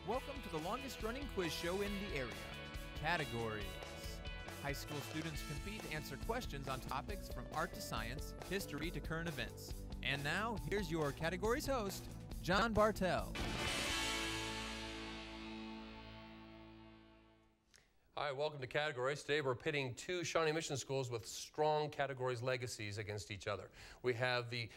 Welcome to the longest running quiz show in the area. Categories. High school students compete to answer questions on topics from art to science, history to current events. And now, here's your categories host, John Bartell. Hi, welcome to Categories. Today we're pitting two Shawnee Mission schools with strong categories legacies against each other. We have the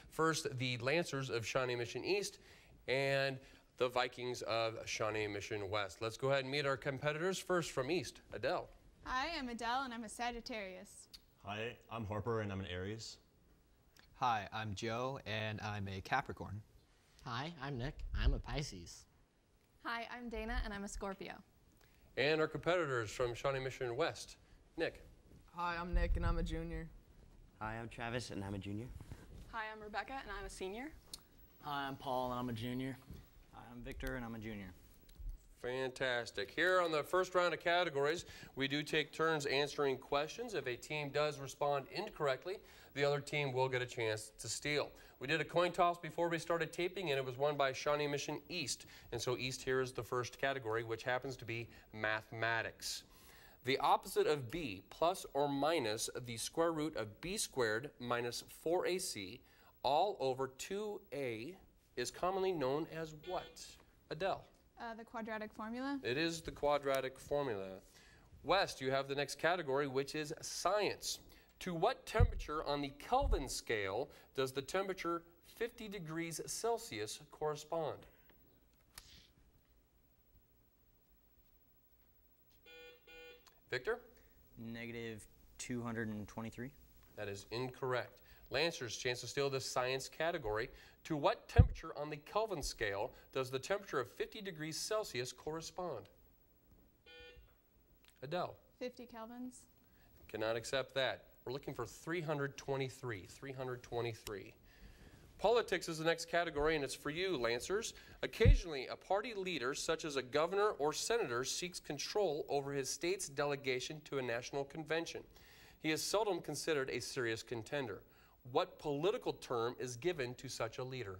Lancers of Shawnee Mission East and the Vikings of Shawnee Mission West. Let's go ahead and meet our competitors. First from East, Adele. Hi, I'm Adele and I'm a Sagittarius. Hi, I'm Harper and I'm an Aries. Hi, I'm Joe and I'm a Capricorn. Hi, I'm Nick. I'm a Pisces. Hi, I'm Dana and I'm a Scorpio. And our competitors from Shawnee Mission West, Nick. Hi, I'm Nick and I'm a junior. Hi, I'm Travis and I'm a junior. Hi, I'm Rebecca and I'm a senior. Hi, I'm Paul and I'm a junior. Hi, I'm Victor and I'm a junior. Fantastic. Here on the first round of categories, we do take turns answering questions. If a team does respond incorrectly, the other team will get a chance to steal. We did a coin toss before we started taping, and it was won by Shawnee Mission East. And so East here is the first category, which happens to be mathematics. The opposite of b plus or minus the square root of b squared minus 4ac all over 2a is commonly known as what? Adele. The quadratic formula. It is the quadratic formula. West, you have the next category, which is science. To what temperature on the Kelvin scale does the temperature 50 degrees Celsius correspond? Victor? Negative 223. That is incorrect. Lancers, chance to steal this science category. To what temperature on the Kelvin scale does the temperature of 50 degrees Celsius correspond? Adele? 50 kelvins. Cannot accept that. We're looking for 323. 323. Politics is the next category, and it's for you, Lancers. Occasionally, a party leader, such as a governor or senator, seeks control over his state's delegation to a national convention. He is seldom considered a serious contender. What political term is given to such a leader?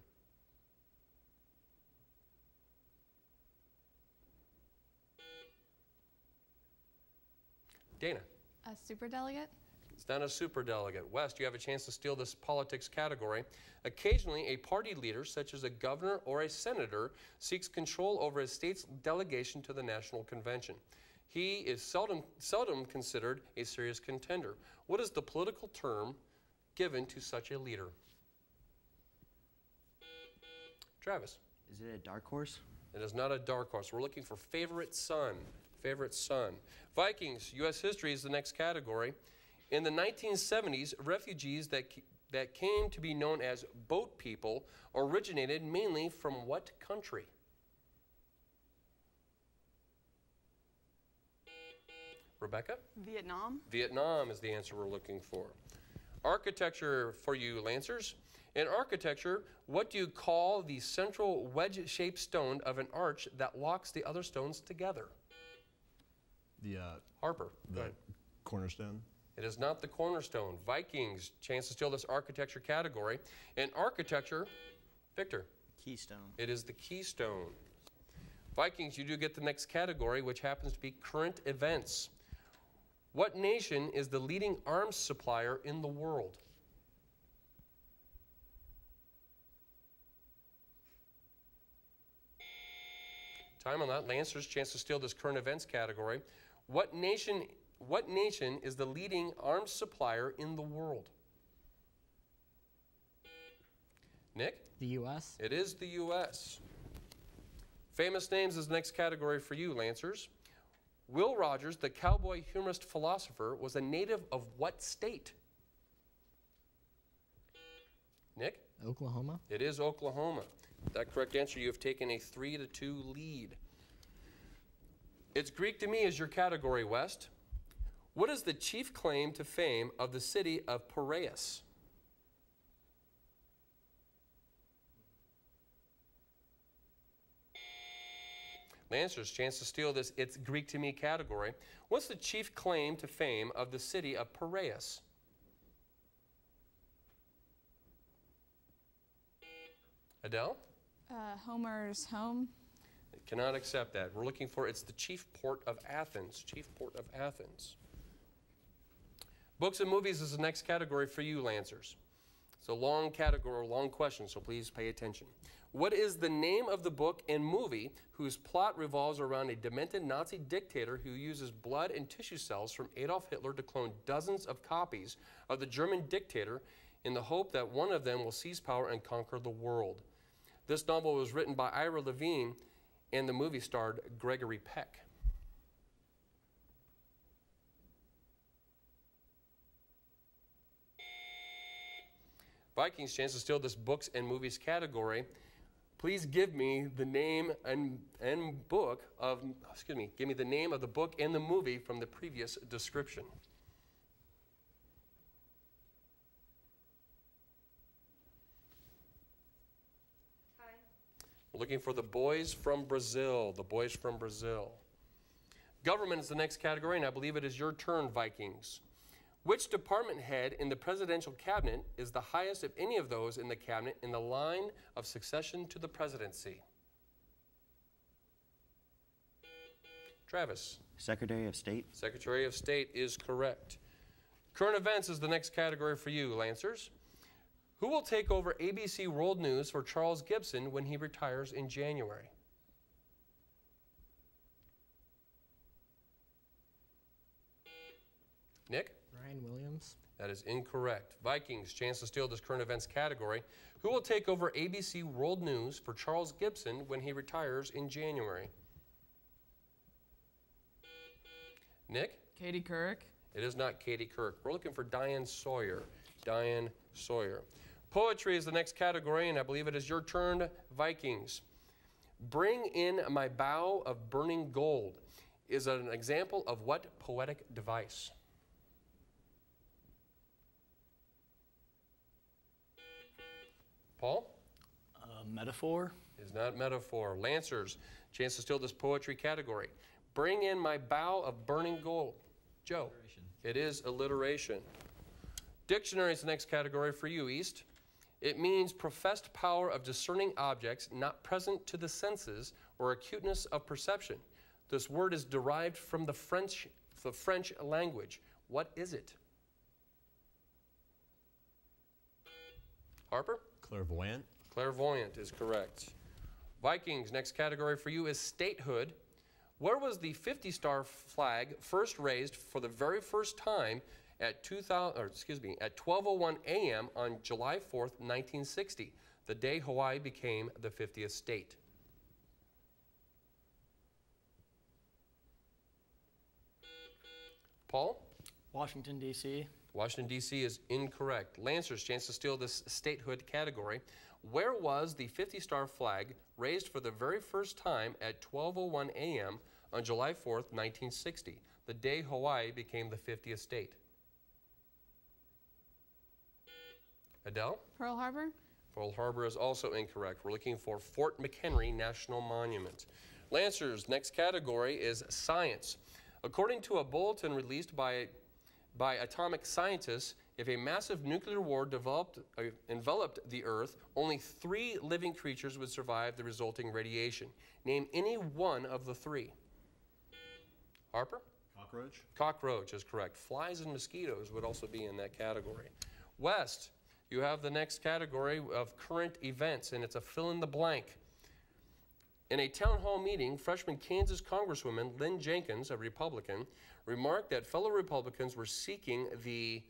Dana. A superdelegate? It's not a superdelegate. West, you have a chance to steal this politics category. Occasionally, a party leader, such as a governor or a senator, seeks control over his state's delegation to the national convention. He is seldom considered a serious contender. What is the political term given to such a leader? Travis. Is it a dark horse? It is not a dark horse. We're looking for favorite son. Favorite son. Vikings, U.S. history is the next category. In the 1970s, refugees that came to be known as boat people originated mainly from what country? Rebecca? Vietnam. Vietnam is the answer we're looking for. Architecture for you, Lancers. In architecture, what do you call the central wedge-shaped stone of an arch that locks the other stones together? The Harper. The cornerstone. It is not the cornerstone. Vikings, chance to steal this architecture category. In architecture, Victor. Keystone. It is the keystone. Vikings, you do get the next category, which happens to be current events. What nation is the leading arms supplier in the world? Time on that. Lancers, chance to steal this current events category. What nation is the leading arms supplier in the world? Nick? The U.S. It is the U.S. Famous names is the next category for you, Lancers. Will Rogers, the cowboy humorist philosopher, was a native of what state? Nick? Oklahoma. It is Oklahoma. That correct answer, you have taken a 3-2 lead. It's Greek to me is your category, West. What is the chief claim to fame of the city of Piraeus? Lancers, chance to steal this It's Greek to me category. What's the chief claim to fame of the city of Piraeus? Adele? Homer's home. Cannot accept that. We're looking for, it's the Chief Port of Athens. Chief Port of Athens. Books and movies is the next category for you, Lancers. It's a long category, long question, so please pay attention. What is the name of the book and movie whose plot revolves around a demented Nazi dictator who uses blood and tissue cells from Adolf Hitler to clone dozens of copies of the German dictator in the hope that one of them will seize power and conquer the world? This novel was written by Ira Levine, and the movie starred Gregory Peck. Vikings chance to steal this books and movies category. Please give me the name and book of, give me the name of the book and the movie from the previous description. We're looking for The Boys from Brazil. The Boys from Brazil. Government is the next category, and I believe it is your turn, Vikings. Which department head in the presidential cabinet is the highest of any of those in the cabinet in the line of succession to the presidency? Travis. Secretary of State. Secretary of State is correct. Current events is the next category for you, Lancers. Who will take over ABC World News for Charles Gibson when he retires in January? Nick? Ryan Williams. That is incorrect. Vikings, chance to steal this current events category. Who will take over ABC World News for Charles Gibson when he retires in January? Nick? Katie Couric. It is not Katie Couric. We're looking for Diane Sawyer. Diane Sawyer. Poetry is the next category, and I believe it is your turn, Vikings. Bring in my bow of burning gold is an example of what poetic device? Paul? Metaphor. Is not metaphor. Lancers, chance to steal this poetry category. Bring in my bow of burning gold. Joe? Alliteration. It is alliteration. Dictionary is the next category for you, East. It means professed power of discerning objects not present to the senses or acuteness of perception. This word is derived from the French language. What is it? Harper? Clairvoyant. Clairvoyant is correct. Vikings, next category for you is statehood. Where was the 50-star flag first raised for the very first time at 12:01 a.m. on July 4th, 1960, the day Hawaii became the 50th state? Paul? Washington, D.C. Washington, D.C. is incorrect. Lancers, chance to steal this statehood category. Where was the 50-star flag raised for the very first time at 12:01 a.m. on July 4th, 1960, the day Hawaii became the 50th state? Adele? Pearl Harbor. Pearl Harbor is also incorrect. We're looking for Fort McHenry National Monument. Lancers, next category is science. According to a bulletin released by atomic scientists, if a massive nuclear war enveloped the Earth, only 3 living creatures would survive the resulting radiation. Name any one of the 3. Harper? Cockroach. Cockroach is correct. Flies and mosquitoes would also be in that category. West, you have the next category of current events, and it's a fill in the blank. In a town hall meeting, freshman Kansas Congresswoman Lynn Jenkins, a Republican, remarked that fellow Republicans were seeking the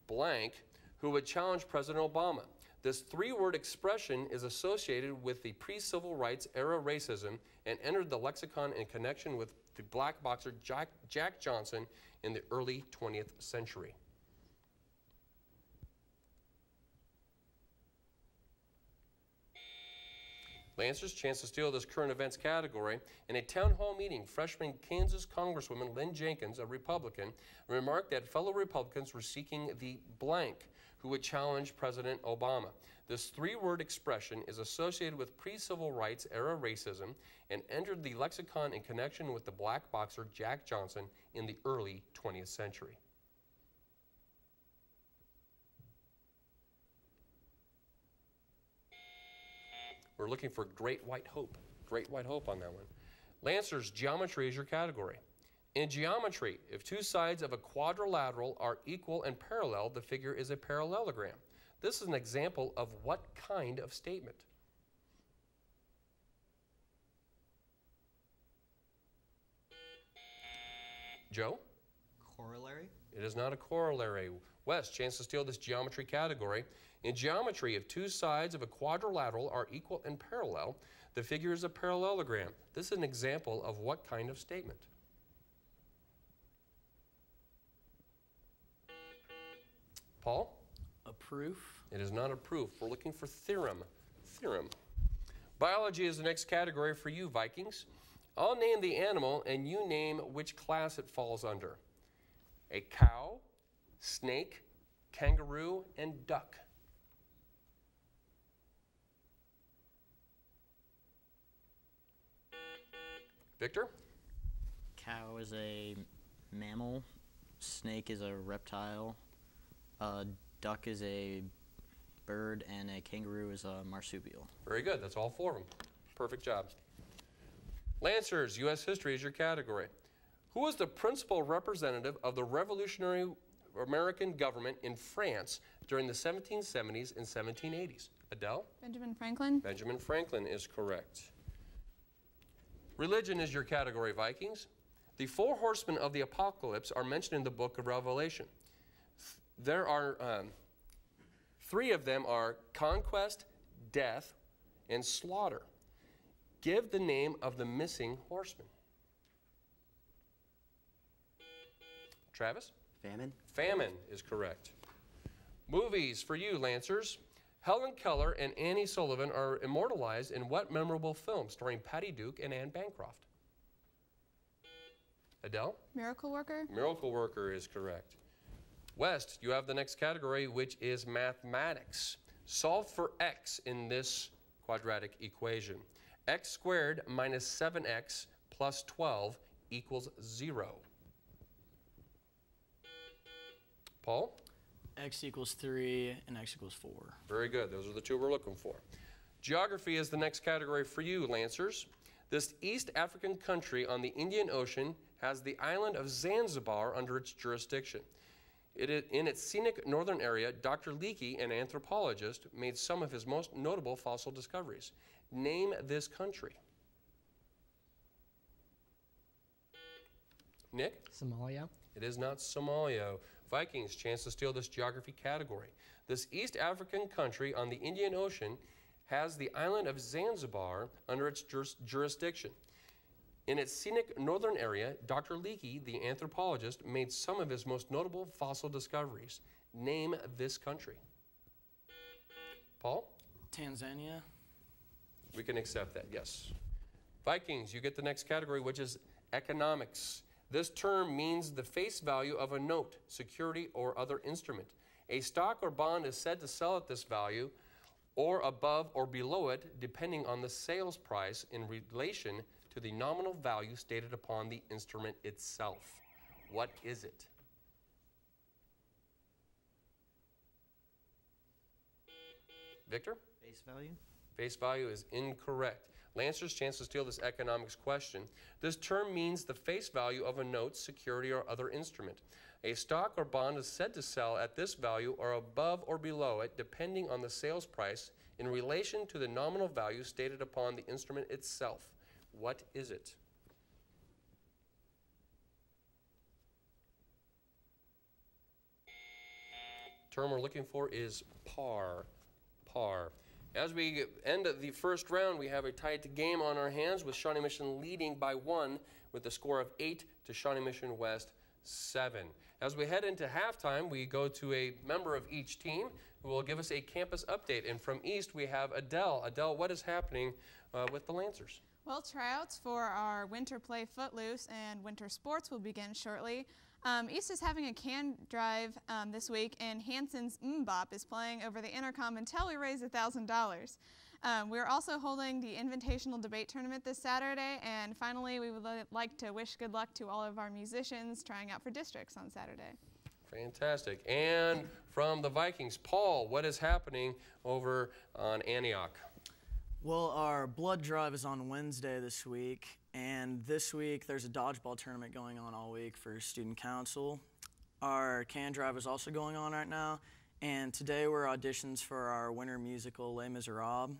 blank who would challenge President Obama. This 3-word expression is associated with the pre-civil rights era racism and entered the lexicon in connection with the black boxer Jack Johnson in the early 20th century. Lancers, chance to steal this current events category. In a town hall meeting, freshman Kansas Congresswoman Lynn Jenkins, a Republican, remarked that fellow Republicans were seeking the blank who would challenge President Obama. This 3-word expression is associated with pre-civil rights era racism and entered the lexicon in connection with the black boxer Jack Johnson in the early 20th century. We're looking for Great White Hope. Great White Hope on that one. Lancers, geometry is your category. In geometry, if two sides of a quadrilateral are equal and parallel, the figure is a parallelogram. This is an example of what kind of statement? Joe? Corollary? It is not a corollary. Wes, chance to steal this geometry category. In geometry, if two sides of a quadrilateral are equal and parallel, the figure is a parallelogram. This is an example of what kind of statement? Paul? A proof. It is not a proof. We're looking for theorem. Theorem. Biology is the next category for you, Vikings. I'll name the animal and you name which class it falls under. A cow, snake, kangaroo, and duck. Victor? Cow is a mammal. Snake is a reptile. Duck is a bird, and a kangaroo is a marsupial. Very good. That's all four of them. Perfect job. Lancers, U.S. history is your category. Who was the principal representative of the Revolutionary American government in France during the 1770s and 1780s? Adele? Benjamin Franklin. Benjamin Franklin is correct. Religion is your category, Vikings. The four horsemen of the apocalypse are mentioned in the book of Revelation. There are three of them are conquest, death, and slaughter. Give the name of the missing horseman. Travis? Famine. Famine is correct. Movies for you, Lancers. Helen Keller and Annie Sullivan are immortalized in what memorable film starring Patty Duke and Anne Bancroft? Adele? Miracle Worker. Miracle Worker is correct. West, you have the next category, which is mathematics. Solve for x in this quadratic equation. X squared minus 7x plus 12 equals 0. Paul? X equals 3 and x equals 4. Very good. Those are the two we're looking for. Geography is the next category for you, Lancers. This East African country on the Indian Ocean has the island of Zanzibar under its jurisdiction. In its scenic northern area, Dr. Leakey, an anthropologist, made some of his most notable fossil discoveries. Name this country. Nick? Somalia. It is not Somalia. Vikings, chance to steal this geography category. This East African country on the Indian Ocean has the island of Zanzibar under its jurisdiction. In its scenic northern area, Dr. Leakey, the anthropologist, made some of his most notable fossil discoveries. Name this country. Paul? Tanzania. We can accept that, yes. Vikings, you get the next category, which is economics. This term means the face value of a note, security, or other instrument. A stock or bond is said to sell at this value or above or below it, depending on the sales price in relation to the nominal value stated upon the instrument itself. What is it? Victor? Face value. Face value is incorrect. Lancers, chance to steal this economics question. This term means the face value of a note, security, or other instrument. A stock or bond is said to sell at this value or above or below it, depending on the sales price in relation to the nominal value stated upon the instrument itself. What is it? Term we're looking for is par. Par. As we end the first round, we have a tight game on our hands with Shawnee Mission leading by 1 with a score of 8 to Shawnee Mission West 7. As we head into halftime, we go to a member of each team who will give us a campus update. And from East, we have Adele. Adele, what is happening with the Lancers? Well, tryouts for our winter play Footloose and winter sports will begin shortly. East is having a can drive this week, and Hanson's Mbop is playing over the intercom until we raise $1,000. We're also holding the Invitational Debate Tournament this Saturday, and finally, we would like to wish good luck to all of our musicians trying out for districts on Saturday. Fantastic. And from the Vikings, Paul, what is happening over on Antioch? Well, our blood drive is on Wednesday this week, and this week there's a dodgeball tournament going on all week for student council. Our can drive is also going on right now, and today were auditions for our winter musical Les Miserables.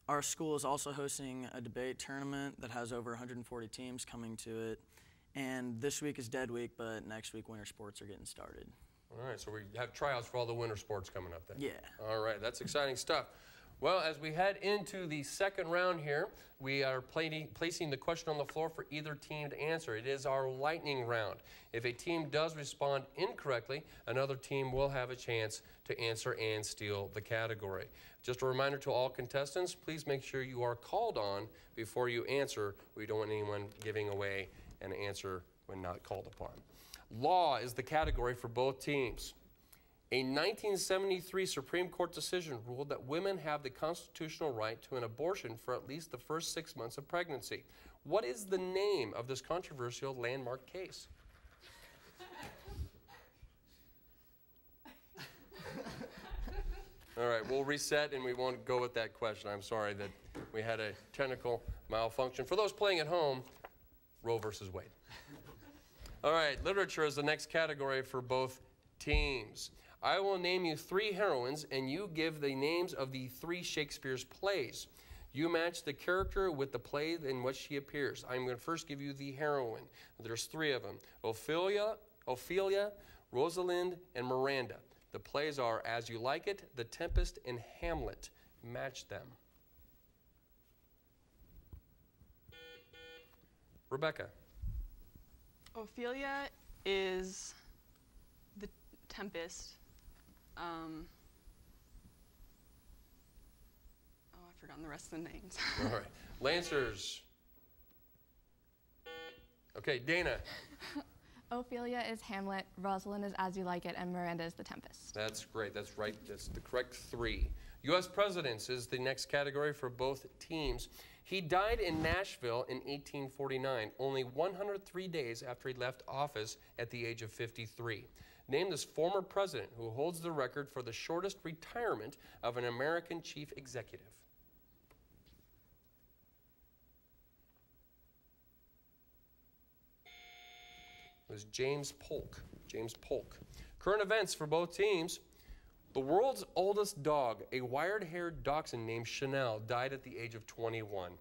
Our school is also hosting a debate tournament that has over 140 teams coming to it, and this week is dead week, but next week winter sports are getting started. All right, so we have tryouts for all the winter sports coming up then. Yeah. All right, that's exciting stuff. Well, as we head into the second round here, we are placing the question on the floor for either team to answer. It is our lightning round. If a team does respond incorrectly, another team will have a chance to answer and steal the category. Just a reminder to all contestants, please make sure you are called on before you answer. We don't want anyone giving away an answer when not called upon. Law is the category for both teams. A 1973 Supreme Court decision ruled that women have the constitutional right to an abortion for at least the first 6 months of pregnancy. What is the name of this controversial landmark case? All right, we'll reset and we won't go with that question. I'm sorry that we had a technical malfunction. For those playing at home, Roe versus Wade. All right, literature is the next category for both teams. I will name you 3 heroines, and you give the names of the 3 Shakespeare's plays. You match the character with the play in which she appears. I'm going to first give you the heroine. There's 3 of them: Ophelia, Rosalind, and Miranda. The plays are As You Like It, The Tempest, and Hamlet. Match them. Rebecca. Ophelia is the Tempest. Oh, I've forgotten the rest of the names. All right. Lancers. Okay, Dana. Ophelia is Hamlet, Rosalind is As You Like It, and Miranda is the Tempest. That's great. That's right. That's the correct 3. U.S. presidents is the next category for both teams. He died in Nashville in 1849, only 103 days after he left office at the age of 53. Name this former president who holds the record for the shortest retirement of an American chief executive. It was James Polk. James Polk. Current events for both teams. The world's oldest dog, a wire-haired dachshund named Chanel, died at the age of 21.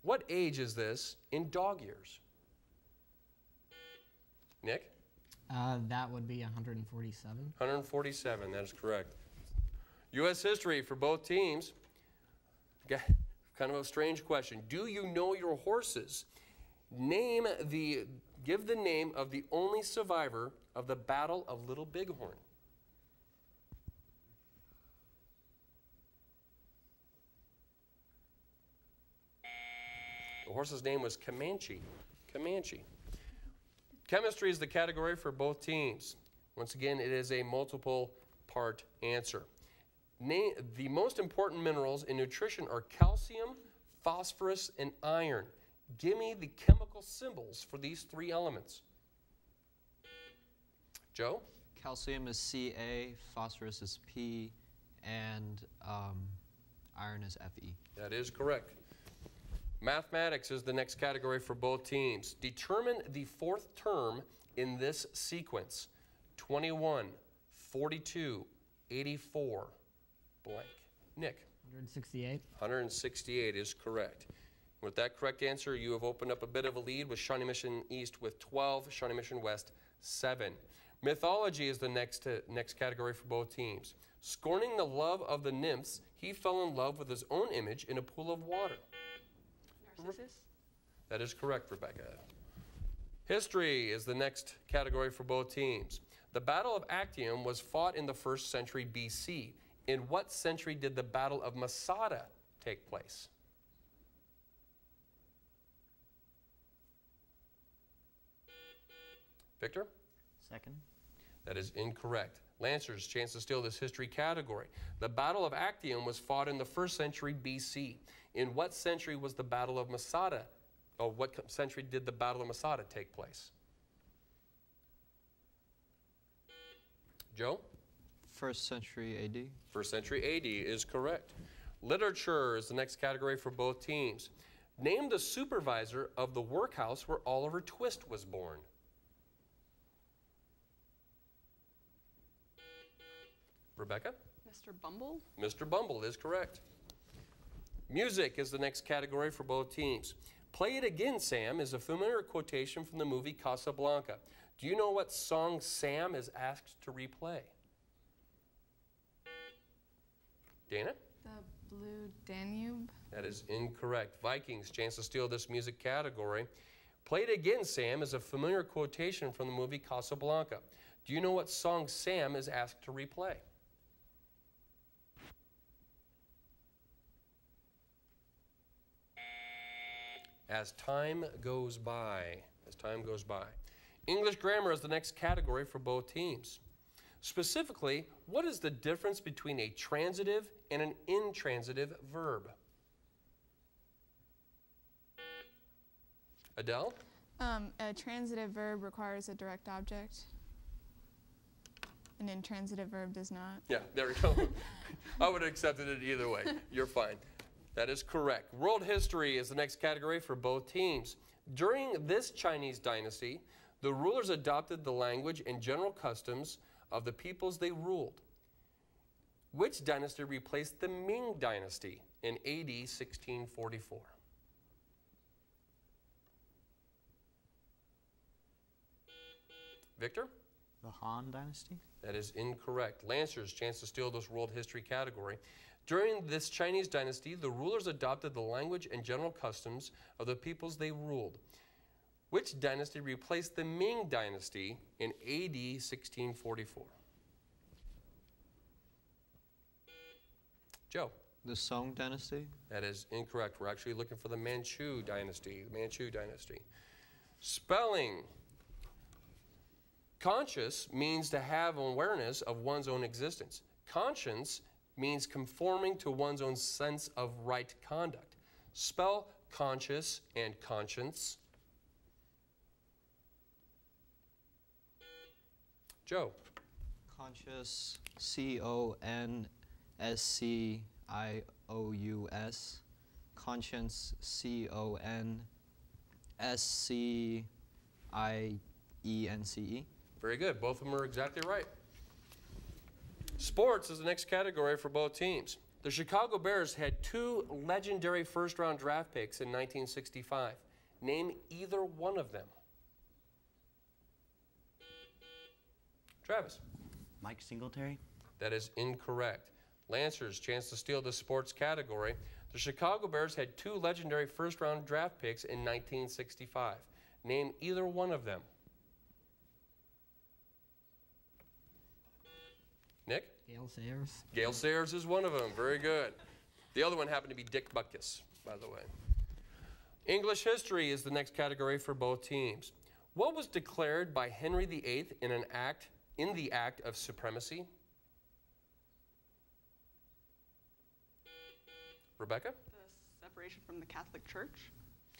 What age is this in dog years? Nick? That would be 147. 147, that is correct. U.S. history for both teams. Kind of a strange question. Do you know your horses? Give the name of the only survivor of the Battle of Little Bighorn. The horse's name was Comanche. Comanche. Chemistry is the category for both teams. Once again, it is a multiple-part answer. The most important minerals in nutrition are calcium, phosphorus, and iron. Give me the chemical symbols for these 3 elements. Joe? Calcium is Ca, phosphorus is P, and iron is Fe. That is correct. Mathematics is the next category for both teams. Determine the 4th term in this sequence. 21, 42, 84, blank. Nick? 168. 168 is correct. With that correct answer, you have opened up a bit of a lead with Shawnee Mission East with 12, Shawnee Mission West 7. Mythology is the next category for both teams. Scorning the love of the nymphs, he fell in love with his own image in a pool of water. Narcissus? That is correct, Rebecca. History is the next category for both teams. The Battle of Actium was fought in the 1st century BC. In what century did the Battle of Masada take place? Victor? 2nd. That is incorrect. Lancers, chance to steal this history category. The Battle of Actium was fought in the 1st century BC. In what century was the Battle of Masada? Or what century did the Battle of Masada take place? Joe? 1st century AD. 1st century AD is correct. Literature is the next category for both teams. Name the supervisor of the workhouse where Oliver Twist was born. Rebecca? Mr. Bumble? Mr. Bumble is correct. Music is the next category for both teams. Play It Again, Sam is a familiar quotation from the movie Casablanca. Do you know what song Sam is asked to replay? Dana? The Blue Danube. That is incorrect. Vikings, chance to steal this music category. Play It Again, Sam is a familiar quotation from the movie Casablanca. Do you know what song Sam is asked to replay? As time goes by. As time goes by. English grammar is the next category for both teams. Specifically, what is the difference between a transitive and an intransitive verb? Adele? A transitive verb requires a direct object. An intransitive verb does not. Yeah, there we go. I would have accepted it either way. You're fine. That is correct. World history is the next category for both teams. During this Chinese dynasty, the rulers adopted the language and general customs of the peoples they ruled. Which dynasty replaced the Ming dynasty in AD 1644? Victor? The Han Dynasty? That is incorrect. Lancers, chance to steal this world history category. During this Chinese dynasty, the rulers adopted the language and general customs of the peoples they ruled. Which dynasty replaced the Ming dynasty in AD 1644? Joe? The Song Dynasty? That is incorrect. We're actually looking for the Manchu dynasty. The Manchu dynasty. Spelling. Conscious means to have awareness of one's own existence. Conscience means conforming to one's own sense of right conduct. Spell conscious and conscience. Joe. Conscious, C-O-N-S-C-I-O-U-S. Conscience, C-O-N-S-C-I-E-N-C-E. Very good. Both of them are exactly right. Sports is the next category for both teams. The Chicago Bears had two legendary first-round draft picks in 1965. Name either one of them. Travis. Mike Singletary. That is incorrect. Lancers, chance to steal the sports category. The Chicago Bears had two legendary first-round draft picks in 1965. Name either one of them. Nick? Gale Sayers. Gale Sayers is one of them. Very good. The other one happened to be Dick Butkus, by the way. English history is the next category for both teams. What was declared by Henry VIII in the act of supremacy? Rebecca? The separation from the Catholic Church.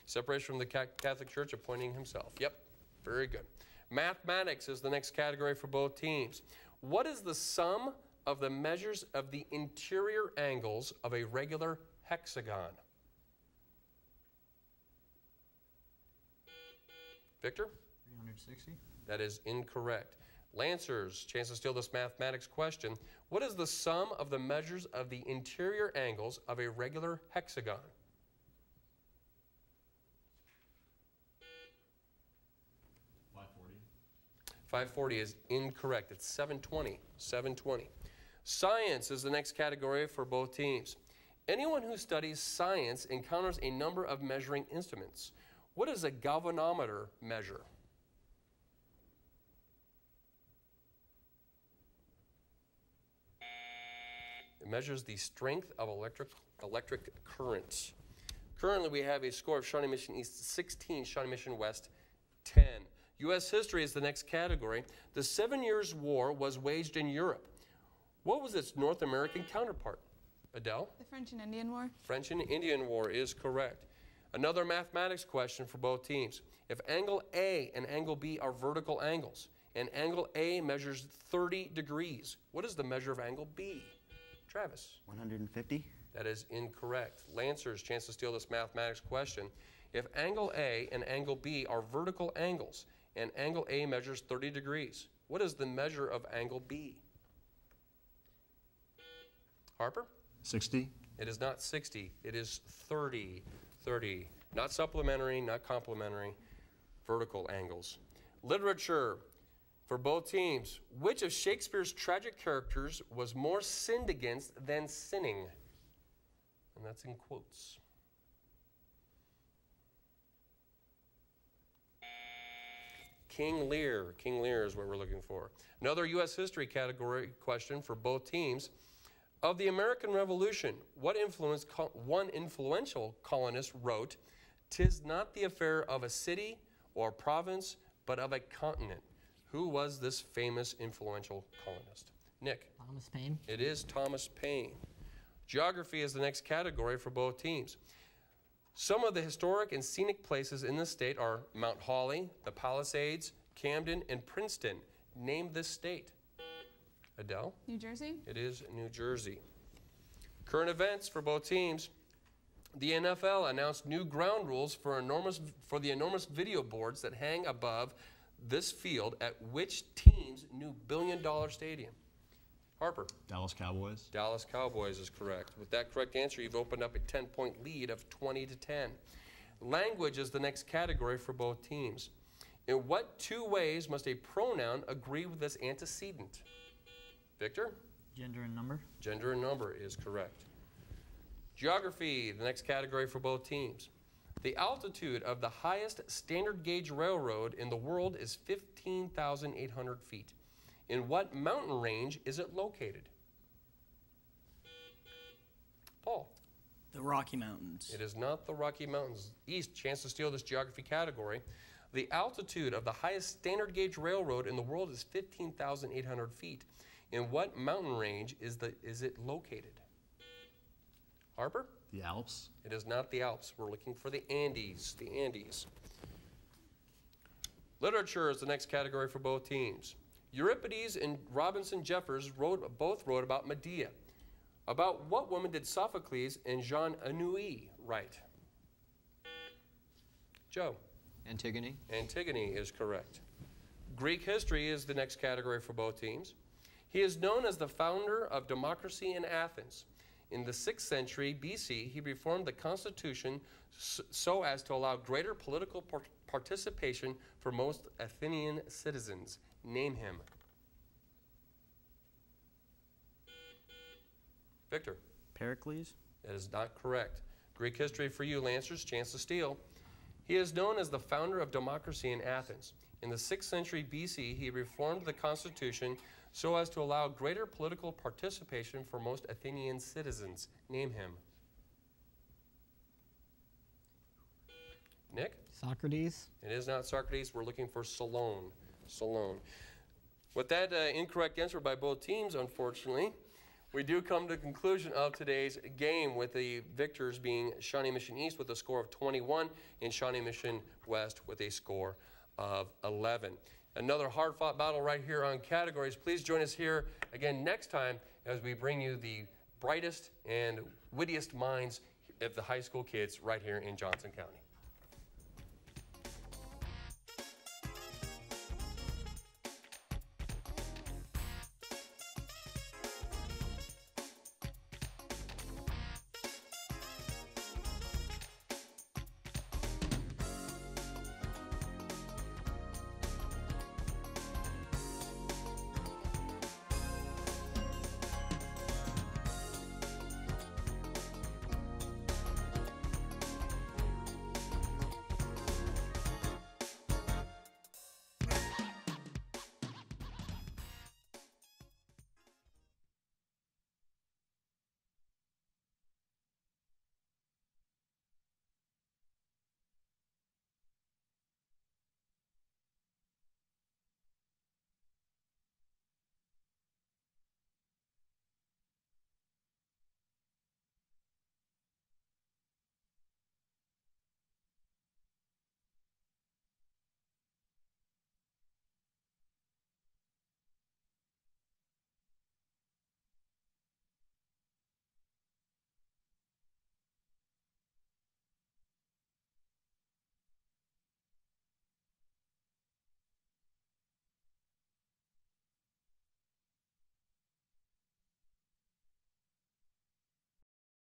Separation from the Catholic Church, appointing himself. Yep, very good. Mathematics is the next category for both teams. What is the sum of the measures of the interior angles of a regular hexagon? Victor? 360. That is incorrect. Lancers, chance to steal this mathematics question. What is the sum of the measures of the interior angles of a regular hexagon? 540 is incorrect. It's 720. 720. Science is the next category for both teams. Anyone who studies science encounters a number of measuring instruments. What does a galvanometer measure? It measures the strength of electric currents. Currently, we have a score of Shawnee Mission East 16, Shawnee Mission West 10. U.S. history is the next category. The 7 Years' War was waged in Europe. What was its North American counterpart? Adele? The French and Indian War. French and Indian War is correct. Another mathematics question for both teams. If angle A and angle B are vertical angles, and angle A measures 30 degrees, what is the measure of angle B? Travis? 150. That is incorrect. Lancers, chance to steal this mathematics question. If angle A and angle B are vertical angles, and angle A measures 30 degrees, what is the measure of angle B? Harper? 60. It is not 60. It is 30. 30. Not supplementary, not complementary. Vertical angles. Literature for both teams. Which of Shakespeare's tragic characters was more sinned against than sinning? And that's in quotes. King Lear. King Lear is what we're looking for. Another U.S. history category question for both teams. Of the American Revolution, what one influential colonist wrote, "'Tis not the affair of a city or province, but of a continent"? Who was this famous influential colonist? Nick? Thomas Paine. It is Thomas Paine. Geography is the next category for both teams. Some of the historic and scenic places in the state are Mount Holly, the Palisades, Camden, and Princeton. Name this state. Adele? New Jersey. It is New Jersey. Current events for both teams. The NFL announced new ground rules for the enormous video boards that hang above this field at which team's new billion-dollar stadium? Harper? Dallas Cowboys. Dallas Cowboys is correct. With that correct answer, you've opened up a 10-point lead of 20-10. Language is the next category for both teams. In what two ways must a pronoun agree with this antecedent? Victor? Gender and number. Gender and number is correct. Geography, the next category for both teams. The altitude of the highest standard gauge railroad in the world is 15,800 feet. In what mountain range is it located? Paul? The Rocky Mountains. It is not the Rocky Mountains. East, chance to steal this geography category. The altitude of the highest standard gauge railroad in the world is 15,800 feet. In what mountain range is it located? Harper? The Alps. It is not the Alps. We're looking for the Andes. The Andes. Literature is the next category for both teams. Euripides and Robinson Jeffers both wrote about Medea. About what woman did Sophocles and Jean Anouilh write? Joe? Antigone. Antigone is correct. Greek history is the next category for both teams. He is known as the founder of democracy in Athens. In the 6th century BC, he reformed the constitution so as to allow greater political participation for most Athenian citizens. Name him. Victor? Pericles. That is not correct. Greek history for you, Lancers, chance to steal. He is known as the founder of democracy in Athens. In the 6th century BC, he reformed the constitution so as to allow greater political participation for most Athenian citizens. Name him. Nick? Socrates. It is not Socrates. We're looking for Solon. Solon. With that incorrect answer by both teams, unfortunately, we do come to the conclusion of today's game, with the victors being Shawnee Mission East with a score of 21 and Shawnee Mission West with a score of 11. Another hard-fought battle right here on categories. Please join us here again next time as we bring you the brightest and wittiest minds of the high school kids right here in Johnson County.